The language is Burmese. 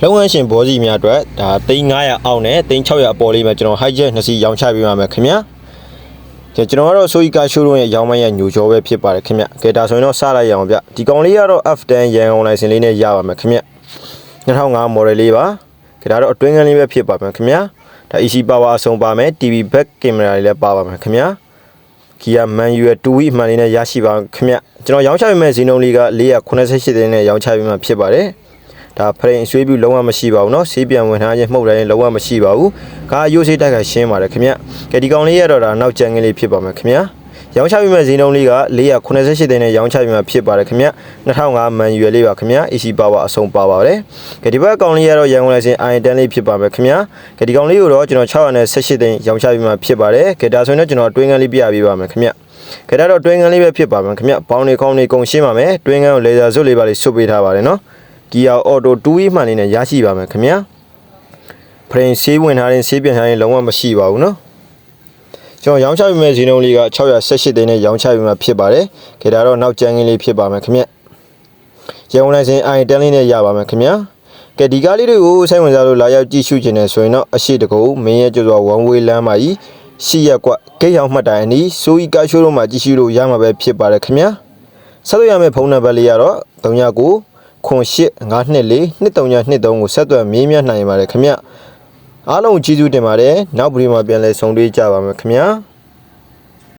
လုံးဝရှင်ဘောစီများအတွက်ဒါ3900အောက်နဲ့3600အပေါ်လေးမှာကျွန်တော် high jet 2စီရောင်းချပေးပါမယ်ခင်ဗျာကျွန်တော်ကတော့ဆိုရီကာရှိုးရုံးရဲ့ရောင်းမရညိုကျော်ပဲဖြစ်ပါတယ်ခင်ဗျကဲဒါဆိုရင်တော့စလိုက်ရအောင်ဗျဒီကောင်လေးကတော့ F10 ရန်ကုန်လိုင်စင်လေးနဲ့ရပါမယ်ခင်ဗျ2005 model လေးပါကဲဒါတော့အတွင်းကန်းလေးပဲဖြစ်ပါမယ်ခင်ဗျာဒါ EC power အဆုံးပါမယ် TV back camera လေးလည်းပါပါမယ်ခင်ဗျာKia manual 2 week မှန်လေးနဲ့ရရှိပါခင်ဗျကျွန်တော်ရောင်းချပေးမယ့်ဈေးနှုန်းလေးက488သိန်းနဲ့ရောင်းချပေးမှဖြစ်ပါတယ်ဒါဖရိန်ဆွေးပြီးလုံးဝမရှိပါဘူးเนาะဆေးပြန်ဝင်ထားခြင်းမှုတ်တိုင်းလုံးဝမရှိပါဘူးကားရိုးဆေးတိုက်ကရှင်းပါတယ်ခင်ဗျကဲဒီကောင်လေးရတော့ဒါနောက်ကျန်ကလေးဖြစ်ပါမယ်ခင်ဗျရောင်းချပေးမယ့်ဈေးနှုန်းလေးက488သိန်းနဲ့ရောင်းချပေးမှဖြစ်ပါတယ်ခင်ဗျ2005 manual လေးပါခင်ဗျ AC power အဆုံးပါပါတယ်ကဲဒီဘက်ကောင်လေးရတော့ရန်ကုန်လိုင်စင် I10 လေးဖြစ်ပါမယ်ခင်ဗျကဲဒီကောင်လေးကိုတော့ကျွန်တော်618သိန်းရောင်းချပေးမှဖြစ်ပါတယ်ကဲဒါဆိုရင်တော့ကျွန်တော်တွင်းကန်းလေးပြပေးပါမယ်ခင်ဗျကဲဒါတော့တွင်းကန်းလေးပဲဖြစ်ပါမယ်ခင်ဗျဘောင်းတွေခေါင်းတွေကုန်ရှင်းပါမယ်တွင်းကန်းကိုလေဆာစွပ်လေးပါလေးဆွတ်ပေးထားပါတယ်เนาะKia Auto 2 week မှန်လေးနဲ့ရရှိပါမယ်ခင်ဗျာဖရင်ဆေးဝင်ထားတဲ့ဆေးပြန်ထားရင်လုံးဝမရှိပါဘူးเนาะကျွန်တော်ရောင်းချပေးမယ့်ဈေးနှုန်းလေးက618သိန်းနဲ့ရောင်းချပေးမှာဖြစ်ပါတယ်ခေဒါတော့နောက်ကျန်ကင်းလေးဖြစ်ပါမယ်ခင်ဗျရန်ကုန်လိုင်စင် I10 လေးနဲ့ရပါမယ်ခင်ဗျာကဲဒီကားလေးတွေကိုစိတ်ဝင်စားလို့လာရောက်ကြည့်ရှုခြင်းနဲ့ဆိုရင်တော့အရှိတကူမင်းရဲ့ကျော်စွာ one way လမ်းမှာကြီးရှိရက်ကွဂိတ်ရောက်မှတ်တိုင်အနီးဆိုဤကားရှိုးတို့မှာကြည့်ရှုလို့ရမှာပဲဖြစ်ပါတယ်ခင်ဗျာဆက်သွယ်ရမယ့်ဖုန်းနံပါတ်လေးကတော့39 985242323ကိုဆက်သွယ်မေးမြန်းနိုင်ပါတယ်ခင်ဗျအားလုံးကျေးဇူးတင်ပါတယ်နောက်ဗီဒီယိုမှာပြန်လည်ဆုံတွေ့ကြပါမယ်ခင်ဗျာ